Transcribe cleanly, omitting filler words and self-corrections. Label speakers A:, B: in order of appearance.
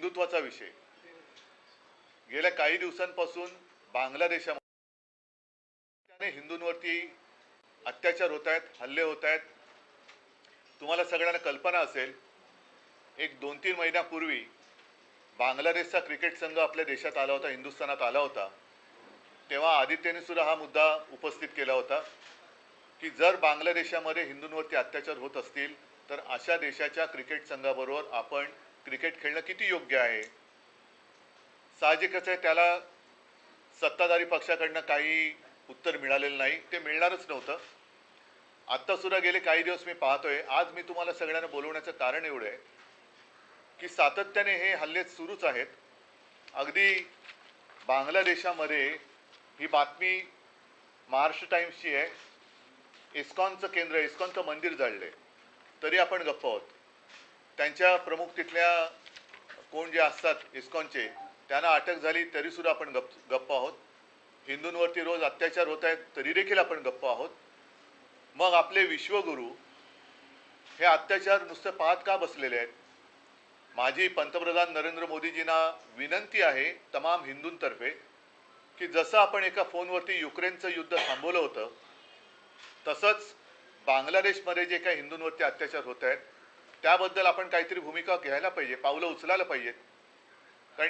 A: हिंदुत्वाचा विषय. गेल्या काही दिवसांपासून बांगलादेशामध्ये हिंदूंवरती अत्याचार होत आहेत, हल्ले होत आहेत. तुम्हाला सगळ्यांना कल्पना असेल, एक 2-3 महिन्यापूर्वी बांगलादेशचा क्रिकेट संघ आपल्या देशात आला होता, हिंदुस्थानात आला होता. तेव्हा आदित्यने सुद्धा हा मुद्दा उपस्थित केला होता की जर बांगलादेशामध्ये हिंदूंवरती अत्याचार होत असतील तर अशा देशाच्या क्रिकेट संघाबरोबर आपण क्रिकेट खेळणं किती योग्य आहे. साहजिकच आहे, त्याला सत्ताधारी पक्षाकडनं काही उत्तर मिळालेलं नाही, ते मिळणारच नव्हतं. आत्ता सुद्धा गेले काही दिवस मी पाहतोय, आज मी तुम्हाला सगळ्यांना बोलवण्याचं कारण एवढं आहे की सातत्याने हे हल्ले सुरूच आहेत. अगदी बांगलादेशामध्ये ही बातमी महाराष्ट्र टाइम्सची आहे, इस्कॉनचं केंद्र, इस्कॉनचं मंदिर जाळले तरी आपण गप्प आहोत. त्यांच्या प्रमुख तिथल्या कोण जे असतात इस्कॉनचे, त्यांना अटक झाली तरी सुद्धा आपण गप्प आहोत. हिंदूंवरती रोज अत्याचार होत आहेत तरी देखील आपण गप्प आहोत. मग आपले विश्वगुरू हे अत्याचार नुसतं पाहत का बसलेले आहेत? माझी पंतप्रधान नरेंद्र मोदीजींना विनंती आहे तमाम हिंदूंतर्फे की जसं आपण एका फोनवरती युक्रेनचं युद्ध थांबवलं होतं, तसंच बांगलादेशमध्ये जे काही हिंदूंवरती अत्याचार होत आहेत त्याबद्दल आपण काहीतरी भूमिका घ्यायला पाहिजे, पावलं उचलायला पाहिजेत.